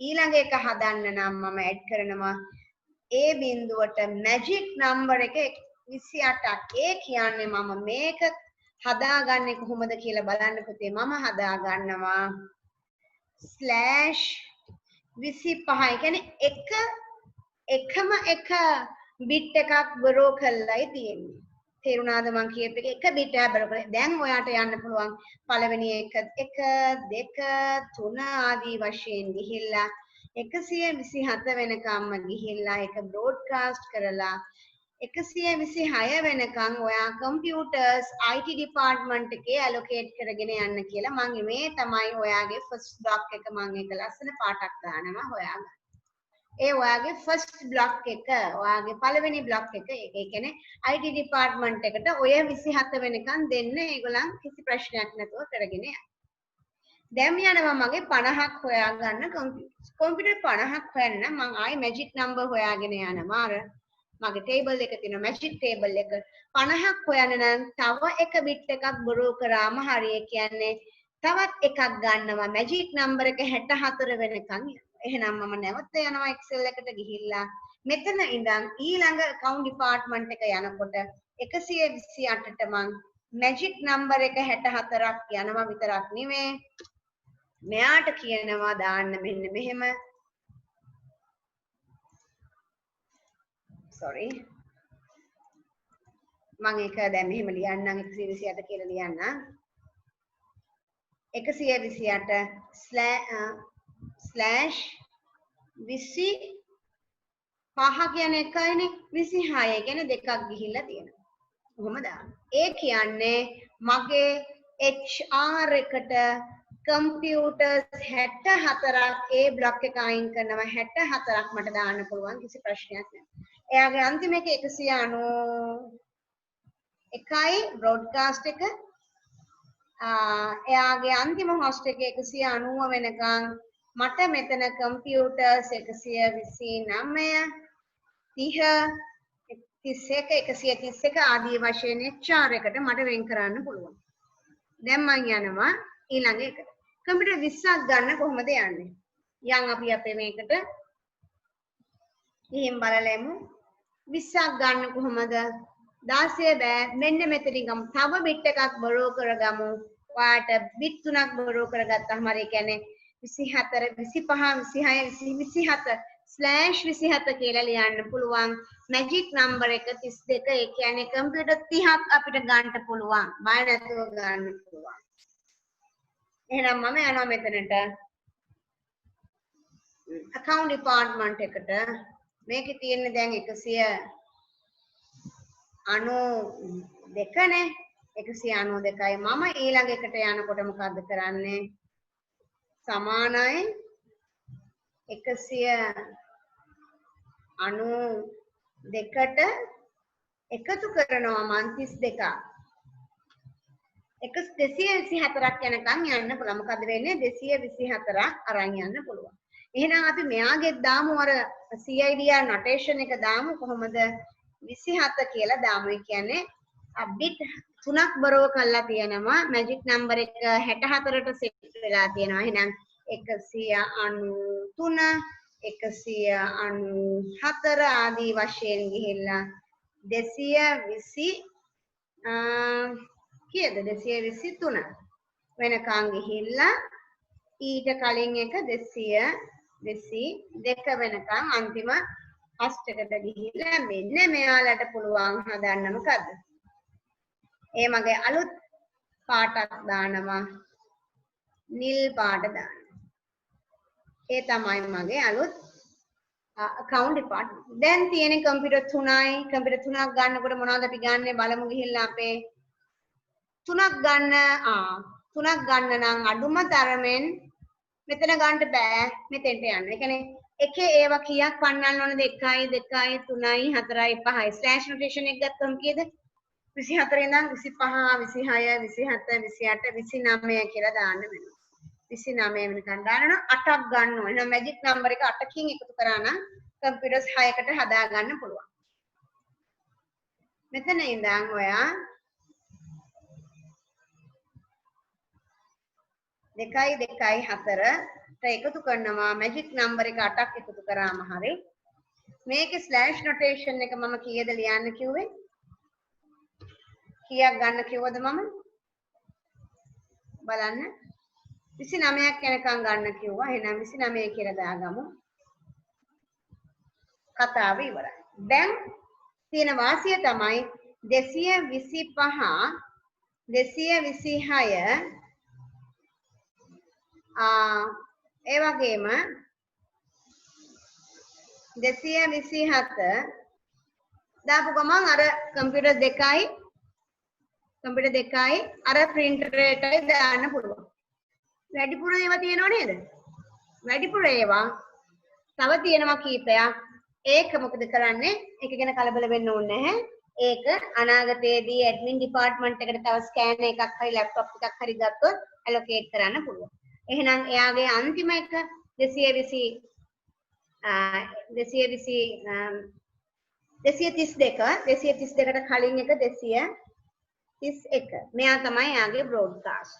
ඊළඟ එක හදන්න නම් මම ඇඩ් කරනවා ඒ බිඳුවට මැජික් නම්බර් එක 28ක්. ඒ කියන්නේ මම මේක හදාගන්නේ කොහොමද කියලා බලන්න පුතේ. මම හදා ගන්නවා /25. කියන්නේ එකම එක බිට් එකක් borrow කරලායි තියෙන්නේ. තේරුණාද මං කියප එක bit එකක් borrow කරලා. දැන් ඔයාට යන්න පුළුවන් පළවෙනි 1 2 3 ආදී වශයෙන් ගිහිල්ලා 127 වෙනකම්ම ගිහිල්ලා ඒක බ්‍රෝඩ්කාස්ට් කරලා 126 වෙනකන් ඔයා කම්පියුටර්ස් IT ඩිපාර්ට්මන්ට් එකේ allocate කරගෙන යන්න කියලා මම මේ තමයි ඔයාගේ first block එක මම ඒක ලස්සන පාටක් දානවා හොයාගන්න. ඒ ඔයාගේ first block එක ඔයාගේ පළවෙනි block එක ඒ කියන්නේ IT department එකට ඔය 27 වෙනකන් දෙන්න ඒගොල්ලන් කිසි ප්‍රශ්නයක් නැතුව කරගෙන යන්න. දැන් යනවා මගේ 50ක් හොයාගන්න කම්පියුටර් 50ක් හොයන්න නම් මම ආයි magic number හොයාගෙන යනවා. අර මගේ table එක තියෙනවා magic table එක 50ක් හොයන්න නම් තව එක bit එකක් borrow කරාම හරිය කියන්නේ තවත් එකක් ගන්නවා magic number එක 64 වෙනකන්. එහෙනම් මම නැවත යනවා Excel එකට ගිහිල්ලා මෙතන ඉඳන් ඊළඟ account department එක යනකොට 128ට මං magic number එක 64ක් යනවා විතරක් නෙමෙයි මෙයාට කියනවා දාන්න මෙන්න මෙහෙම sorry මම ඒක දැන් මෙහෙම ලියන්නම් 128 කියලා ලියන්නම් 128/25 කියන්නේ එකයිනේ 26 කියන්නේ දෙකක් ගිහිල්ලා තියෙනවා. කොහොම දාන්න. ඒ කියන්නේ මගේ HR එකට කම්පියුටර්ස් 64ක් ඒ බ්ලොක් එක අයින් කරනවා 64ක් මට දාන්න පුළුවන් කිසි ප්‍රශ්නයක් නැහැ. එයාගේ අන්තිම එක 191යි බ්‍රෝඩ්කාස්ට් එක එයාගේ අන්තිම හොස්ට් එක 190 වෙනකන් මට මෙතන කම්පියුටර්ස් 129 30 31 131 ආදී වශයෙන් HR එකට මට වෙන් කරන්න පුළුවන්. දැන් මම යනවා ඊළඟ එකට. කම්පියුටර් 20ක් ගන්න කොහොමද යන්නේ? යන් අපි අපේ මේකට එහෙන් බලලෙමු. 20ක් ගන්න කොහොමද? 16 බෑ. මෙන්න මෙතනින් ගමු. තව බිට් එකක් බොරෝ කරගමු. ඔයාට බිට් 3ක් බොරෝ කරගත්තාම හරි කියන්නේ 24 25 26 27 කියලා ලියන්න පුළුවන්. මැජික් නම්බර් එක 32. ඒ කියන්නේ කම්පියුටර් 30ක් අපිට ගන්න පුළුවන්. බය නැතුව ගන්න පුළුවන්. එහෙනම් මම යනවා මෙතනට account department එකට. මේකේ තියෙන දැන් 192 නේ. 192යි. මම ඊළඟ එකට යනකොට මොකද්ද කරන්නේ? සමානයි 192ට එකතු කරනවා මන් 32ක්. 224ක් යනකම් යන්න පුළුවන්. මොකද වෙන්නේ 224ක් අරන් යන්න පුළුවන්. එහෙනම් අපි මෙයාගේ දාමු අර CIDR notation එක දාමු කොහොමද 27 කියලා දාමු. ඒ කියන්නේ බිට් 3ක් බරව කරලා තියෙනවා. මැජික් නම්බර් එක 64ට සෙට් වෙලා තියෙනවා. එහෙනම් 193 194 ආදී වශයෙන් ගිහිල්ලා 220 කීයද 223 වෙනකන් ගිහිල්ලා ඊට කලින් එක 222 වෙනකන් අන්තිම හස්ටකට ගිහිල්ලා මෙන්න මෙයාලට පුළුවන් හදන්න මොකද්ද? ඒ මගේ අලුත් පාටක් දානවා. නිල් පාට දානවා. ඒ තමයි මගේ අලුත් account department. දැන් තියෙන කම්පියුටර් 3යි. කම්පියුටර් 3ක් ගන්නකොට මොනවද අපි ගන්නෙ බලමු ගිහිල්ලා අපේ 3ක් ගන්න නම් අඩුම තරමෙන් මෙතන ගන්න බෑ මෙතෙන්ට යන්න. ඒ කියන්නේ එකේ ඒවා කීයක් පන්නන්න ඕනද? 1යි 2යි 3යි 4යි 5යි ස්ලෑෂ් නොටේෂන් එක ගත්තොත් කීයද? 24 ඉඳන් 25 26 27 28 29 කියලා දාන්න වෙනවා. 29 වෙනකන් දානවා 8ක් ගන්න ඕනේ. එහෙනම් මැජික් නම්බර් එක 8කින් එකතු කරා නම් කම්පියුටර්ස් 6කට හදා ගන්න පුළුවන්. මෙතන ඉඳන් ඔයා 2යි 2යි 4ට එකතු කරනවා. මැජික් නම්බර් එක 8ක් එකතු කරාම හරි. මේකේ ස්ලෑෂ් නොටේෂන් එක මම කීයද ලියන්න කිව්වේ? කීයක් ගන්න කිව්වද මම? බලන්න. 29ක් යනකම් ගන්න කිව්වා. එහෙනම් 29 කියලා දාගමු. කතාව ඉවරයි. දැන් තියෙන වාසිය තමයි 225 226 ඒ වගේම 227 දාපු ගමන් අර කම්පියුටර් 2යි අර printer එකයි දාන්න පුළුවන්. වැඩිපුර ඒවා තියෙනව නේද? වැඩිපුර ඒවා තව තියෙනවා කීපයක්. ඒක මොකද කරන්නේ? ඒක ගැන කලබල වෙන්න ඕනේ නැහැ. ඒක අනාගතයේදී ඇඩ්මින් ඩිපාර්ට්මන්ට් එකට තව ස්කෑනර් එකක් හරි ලැප්ටොප් එකක් හරි ගත්තොත් ඇලොකේට් කරන්න පුළුවන්. එහෙනම් එයාගේ අන්තිම එක 232ට කලින් එක 231. මෙයා තමයි එයාගේ බ්‍රෝඩ්කාස්ට්.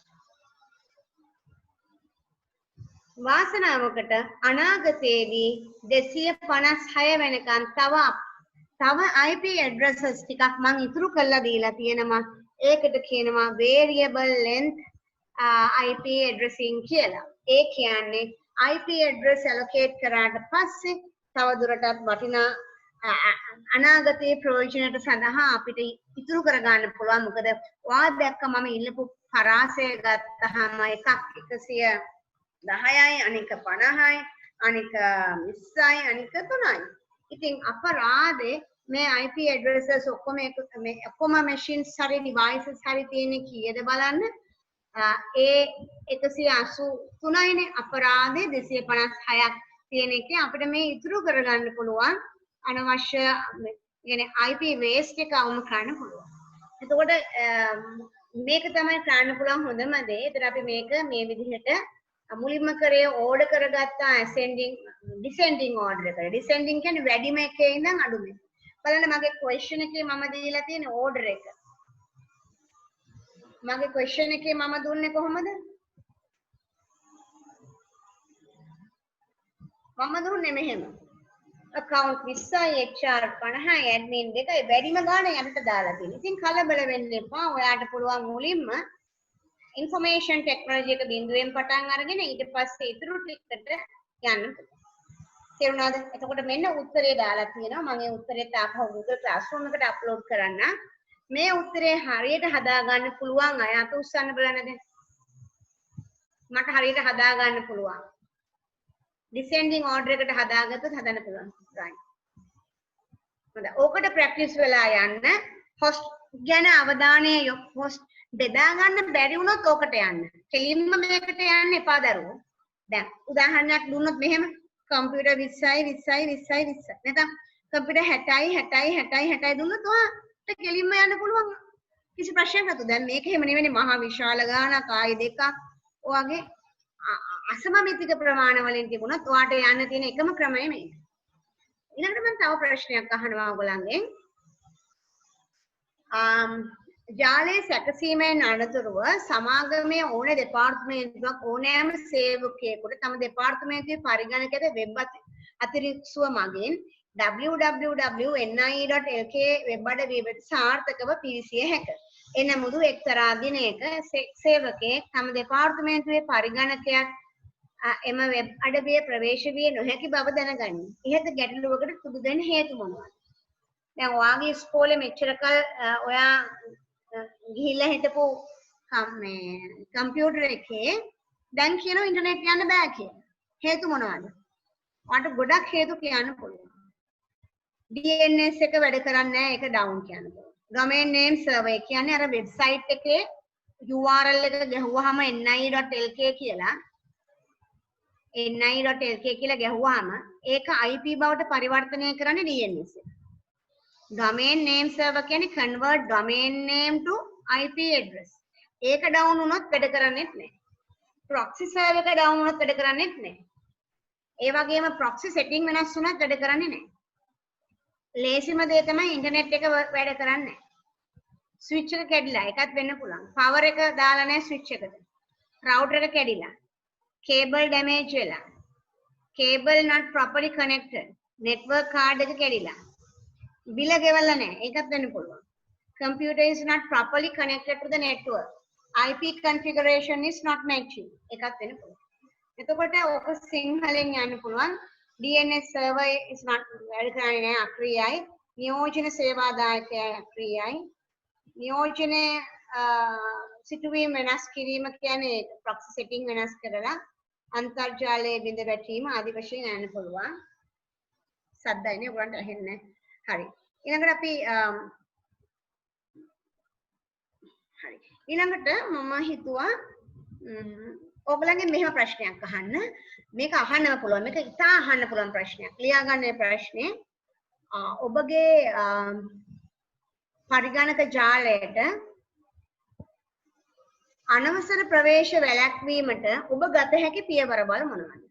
වාසනාවකට අනාගතයේදී 256 වෙනකන් තව IP addresses ටිකක් මම ඉතුරු කරලා දීලා තියෙනවා. ඒකට කියනවා variable length IP addressing කියලා. ඒ කියන්නේ IP address allocate කරාට පස්සේ තව දුරටත් වටිනා අනාගතයේ ප්‍රයෝජනට සඳහා අපිට ඉතුරු කරගන්න පුළුවන්. මොකද ඔයා දැක්ක මම ඉල්ලපු පරාසය ගත්තාම එකක් 110යි අනික 50යි අනික 20යි අනික 3යි. ඉතින් අපරාධේ මේ IP addresses ඔක්කොම machines හරි devices හරි තියෙන්නේ කීයද බලන්න. ඒ 183යිනේ අපරාධේ 256ක් තියෙන එකේ අපිට මේ ඉතුරු කරගන්න පුළුවන් අනවශ්‍ය يعني IP waste එක අවම කරන්න පුළුවන්. එතකොට මේක තමයි කරන්න පුළුවන් හොඳම දේ. ඒතර අපි මේක මේ විදිහට මුලින්ම කරේ ඕඩර් කරගත්තා ascending descending order එකට. descending කියන්නේ වැඩිම එකේ ඉඳන් අඩුම එක. බලන්න මගේ question එකේ මම දීලා තියෙන order එක. මගේ question එකේ මම දුන්නේ කොහොමද? මම දුන්නේ මෙහෙම. account 20යි HR 50යි admin 2යි වැඩිම ගාණ යටට දාලා තියෙනවා. ඉතින් කලබල වෙන්න එපා. ඔයාට පුළුවන් මුලින්ම information technology එක බිඳුවෙන් පටන් අරගෙන ඊට පස්සේ ඉතුරු ටිකට යන්න. තේරුණාද? එතකොට මෙන්න උත්තරේ දාලා තියෙනවා. මම මේ උත්තරේත් ආපහු Google Classroom එකට අප්ලෝඩ් කරන්න. මේ උත්තරේ හරියට හදා ගන්න පුළුවන් අය අත උස්සන්න බලන්නද? මට හරියට හදා ගන්න පුළුවන්. descending order එකට හදාගත්තොත් හදන්න පුළුවන්. right. හොඳයි. ඕකට ප්‍රැක්ටිස් වෙලා යන්න. host ගැන අවධානය host බෙදා ගන්න බැරි වුණොත් ඕකට යන්න. කෙලින්ම මේකට යන්න එපා දරුවෝ. දැන් උදාහරණයක් දුන්නොත් මෙහෙම කම්පියුටර් 20යි 20යි 20යි 20. නැත්නම් කම්පියුටර් 60යි 60යි 60යි 60යි දුන්නොත් ඔයාට කෙලින්ම යන්න පුළුවන්. කිසි ප්‍රශ්නයක් නැතු. දැන් මේක එහෙම නෙවෙයි මහා විශාල ගාණක් ආයි දෙකක්. ඔයගේ අසමමිතික ප්‍රමාණ වලින් තිබුණොත් ඔයාට යන්න තියෙන එකම ක්‍රමය මේක. ඊළඟට මම තව ප්‍රශ්නයක් අහනවා ඔයගොල්ලන්ගෙන්. ජාලයේ සැකසීමෙන් අනතුරුව සමාගමේ ඕනේ දෙපාර්තමේන්තුවක් ඕනෑම සේවකයෙකුට තම දෙපාර්තමේන්තුවේ පරිගණකයට වෙබ් අතිරික්ෂුව මගින් www.ni.lk වෙබ් අඩවිය වෙත සාර්ථකව පිවිසිය හැක. එනමුදු එක්තරා දිනයක සේවකයෙක් තම දෙපාර්තමේන්තුවේ පරිගණකයක් එම වෙබ් අඩවිය ප්‍රවේශ විය නොහැකි බව දැනගනී. ඉහත ගැටලුවකට සුදු දෙන හේතු මොනවාද? දැන් ඔයාගේ ඉස්කෝලේ මෙච්චරකල් ඔයා ගිහිල්ලා හිටපු මේ කම්පියුටර් එකේ දැන් කියනවා ඉන්ටර්නෙට් යන්න බෑ කියලා. හේතු මොනවද? ඔයාලට ගොඩක් හේතු කියන්න පුළුවන්. DNS එක වැඩ කරන්නේ නැහැ ඒක ඩවුන් කියන්න පුළුවන්. domain name server කියන්නේ අර වෙබ්සයිට් එකේ URL එක ගැහුවාම ni.lk කියලා ni.lk කියලා ගැහුවාම ඒක IP බවට පරිවර්තනය කරන්නේ DNS එක. domain name server කියන්නේ convert domain name to IP address. ඒක ඩවුන් වුණොත් වැඩ කරන්නේ නැහැ. proxy server එක ඩවුන් වුණොත් වැඩ කරන්නේ නැහැ. ඒ වගේම proxy setting වෙනස් වුණත් වැඩ කරන්නේ නැහැ. ලේසිම දේ තමයි ඉන්ටර්නෙට් එක වැඩ කරන්නේ. ස්විච් එක කැඩිලා ඒකත් වෙන්න පුළුවන්. power එක දාලා නැහැ ස්විච් එකට. router එක කැඩිලා. cable damage වෙලා. cable not properly connected. network card එක කැඩිලා. බිල ගෙවලා නැහැ. ඒකත් වෙන්න පුළුවන්. computer is not properly connected to the network. IP configuration is not matching. ඒකත් වෙන්න පුළුවන්. එතකොට ඔක සිංහලෙන් යන්න පුළුවන්. DNS server is not වැඩ කරන්නේ නැහැ අක්‍රියයි. නියෝජන සේවාදායකයා අක්‍රියයි. නියෝජන සිටුවීම වෙනස් කිරීම කියන්නේ proxy setting වෙනස් කරලා අන්තර්ජාලයේ බිඳ වැටීම ආදී වශයෙන් යන්න පුළුවන්. සද්දයිනේ ඔයගොල්ලන්ට ඇහෙන්නේ. හරි. ඊළඟට අපි හරි. ඊළඟට මම හිතුවා ඔයගොල්ලන්ගෙන් මෙහෙම ප්‍රශ්නයක් අහන්න. මේක අහන්නම පුළුවන්. මේක ඉතා අහන්න පුළුවන් ප්‍රශ්නයක්. ලියා ගන්න ප්‍රශ්නේ ඔබගේ පරිගණක ජාලයට අනවසර ප්‍රවේශ වැළැක්වීමට ඔබ ගත හැකි පියවර බල මොනවාද?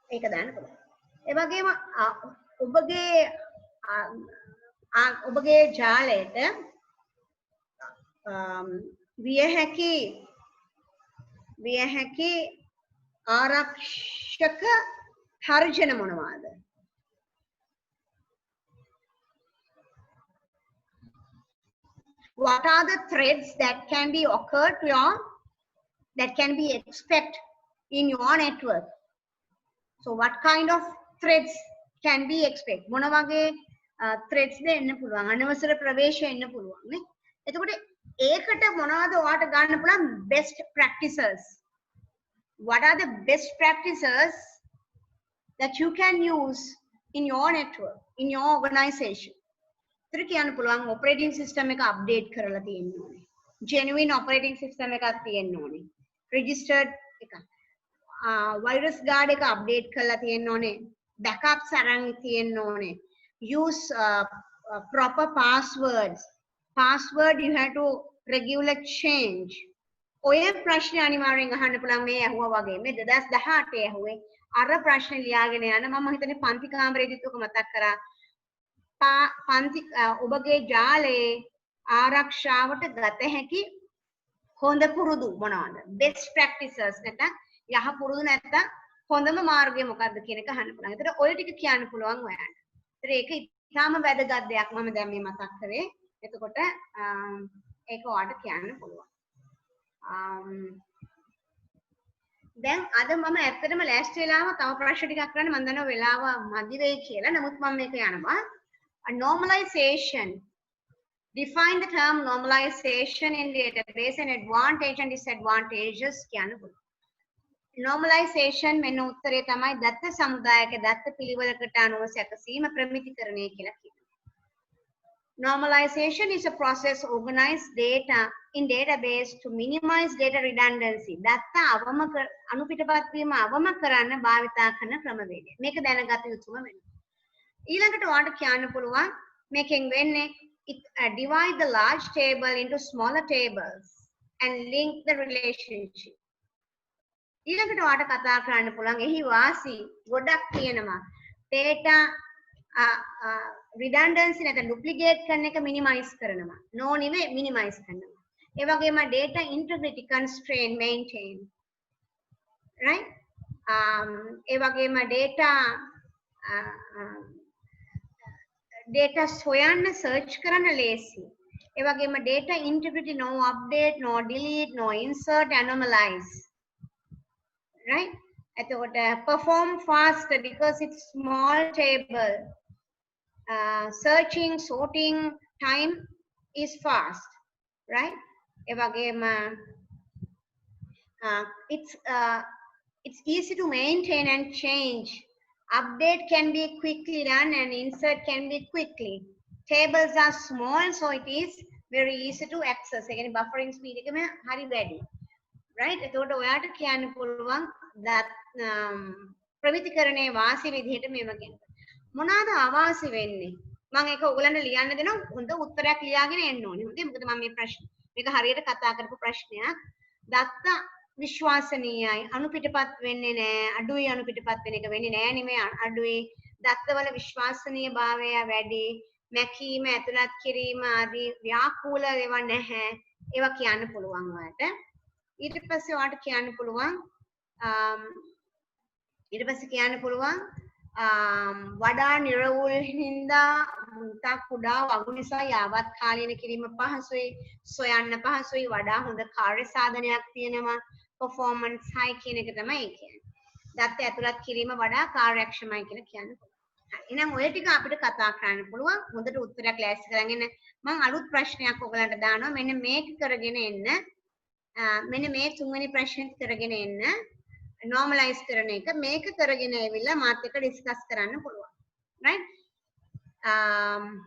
ඒක දාන්න පුළුවන්. ඒ වගේම ඔබගේ ජාලයට විය හැකි ආරක්ෂක තර්ජන මොනවාද? What are the threats that can be occurred to that can be expected in your network? So what kind of threats can be expected? මොන වගේ threats දෙන්න පුළුවන්? අනවසර ප්‍රවේශ එන්න පුළුවන් නේ. එතකොට ඒකට මොනවද ඔයාට ගන්න පුළුවන් best practices? What are the best practices that you can use in your network, in your organization? ඉතින් කියන්න පුළුවන් operating system එක update කරලා තියෙන්න ඕනේ. Genuine operating system එකක් තියෙන්න ඕනේ. Registered එක. Virus guard එක update කරලා තියෙන්න ඕනේ. Backups අරන් තියෙන්න ඕනේ. Use proper passwords. Password you have to regular change. ඔය ප්‍රශ්න අනිවාර්යෙන් අහන්න පුළුවන් මේ ඇහුවා වගේ. මේ 2018 ඇහුවේ අර ප්‍රශ්නේ ලියාගෙන යන මම හිතන්නේ පන්ති කාමරේදීත් ඔක මතක් කරා. පන්ති ඔබගේ ජාලයේ ආරක්ෂාවට ගත හැකි හොඳ පුරුදු මොනවාද? best practices නැත්නම් යහ පුරුදු නැත්නම් හොඳම මාර්ගය මොකක්ද කියන එක අහන්න පුළුවන්. ඒතර ඔය ටික කියන්න පුළුවන් ඔයාලට. ඒතර ඒක ඉතාම වැදගත් දෙයක් මම දැන් මේ මතක් කරේ. එතකොට ඒක ඔයාලට කියන්න පුළුවන්. දැන් අද මම ඇත්තටම ලෑස්ති වෙලාම තව ප්‍රශ්න ටිකක් කරන්න මම දන්නවා වෙලාව මදි වෙයි කියලා. නමුත් මම මේක යනවා. Normalization. Define the term normalization in database and advantage and disadvantages කියන්න පුළුවන්. Normalization මෙන්න උත්තරේ තමයි දත්ත සමුදායක දත්ත පිළිවෙලකට අනුව සැකසීම ප්‍රමිතිකරණය කියලා කියනවා. Normalization is a process organized data in database to minimize data redundancy. දත්ත අවම අනුපිටපත් වීම අවම කරන්න භාවිතා කරන ක්‍රමවේදය. මේක දැනගත යුතුම වෙනවා. ඊළඟට ඔයාලට කියන්න පුළුවන් මේකෙන් වෙන්නේ divide the large table into smaller tables and link the relationship. ඊළඟට ඔයාලට කතා කරන්න පුළුවන් එහි වාසි ගොඩක් තියෙනවා. data redundancy නැත්නම් duplicate කරන එක minimize කරනවා. no නෙවෙයි minimize කරනවා. ඒ වගේම data integrity constraint maintain. right? ඒ වගේම data සොයන්න search කරන්න ලේසි. ඒ වගේම data integrity no update, no delete, no insert, anomalize. Right? එතකොට perform faster because it's small table. Searching, sorting time is fast. Right? ඒ වගේම it's easy to maintain and change. Update can be quickly done and insert can be quickly. Tables are small, so it is very easy to access. Again, buffering speed එක හරි වැඩි. Right? එතකොට ඔයාට කියන්න පුළුවන් ප්‍රමිතිකරණයේ වාසි විදිහට මේව කියන්න. මොනවාද අවාසි වෙන්නේ? මම ඒක ඔයගලන්ට ලියන්න දෙනවා. හොඳ උත්තරයක් ලියාගෙන එන්න ඕනේ. හොඳේ? මොකද මම මේ ප්‍රශ්න මේක හරියට කතා කරපු ප්‍රශ්නයක්. දත්ත විශ්වාසනීයයි අනුපිටපත් වෙන්නේ නැහැ. අඩුයි අනුපිටපත් වෙන එක වෙන්නේ නැහැ නෙමෙයි අඩුයි. දත්තවල විශ්වාසනීයභාවය වැඩි. මැකීම ඇතුළත් කිරීම ආදී ව්‍යාකූල ඒවා නැහැ. ඒවා කියන්න පුළුවන් ඔයාලට. ඊට පස්සේ ඔයාලට කියන්න පුළුවන් වඩා නිර්වුල් හින්දා තා කුඩා වගු නිසා යාවත් කාලීන කිරීම පහසුයි, සොයන්න පහසුයි, වඩා හොඳ කාර්ය සාධනයක් තියෙනවා, performance high කියන එක තමයි ඒ කියන්නේ. දත්ත ඇතුළත් කිරීම වඩා කාර්යක්ෂමයි කියලා කියන්න පුළුවන්. එහෙනම් ඔය ටික අපිට කතා කරන්න පුළුවන්. හොඳට උත්තරයක් ලෑස්ති කරගෙන මම අලුත් ප්‍රශ්නයක් ඔයගලන්ට දානවා. මෙන්න මේක කරගෙන එන්න. මෙන්න මේ තුන්වෙනි ප්‍රශ්නෙත් කරගෙන එන්න. normalize කරන එක මේක කරගෙන ඇවිල්ලා මාත් එක්ක ඩිස්කස් කරන්න පුළුවන්. right?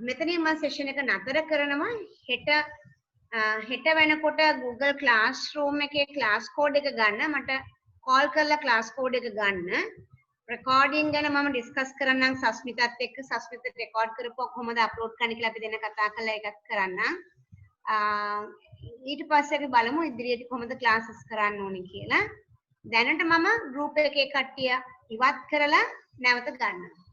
මෙතනින් මම සෙෂන් එක නතර කරනවා. හෙට වෙනකොට Google Classroom එකේ class code එක ගන්න මට call කරලා class code එක ගන්න. recording ගැන මම ඩිස්කස් කරන්නම් සස්මිතත් එක්ක. සස්මිත රෙකෝඩ් කරපුවා කොහොමද අප්ලෝඩ් කරන්න කියලා අපි දෙන්න කතා කරලා ඒකත් කරන්නම්. ඊට පස්සේ අපි බලමු ඉදිරියට කොහොමද classes කරන්න ඕනේ කියලා. දැනට මම group එකේ කට්ටිය ඉවත් කරලා නැවත ගන්නවා.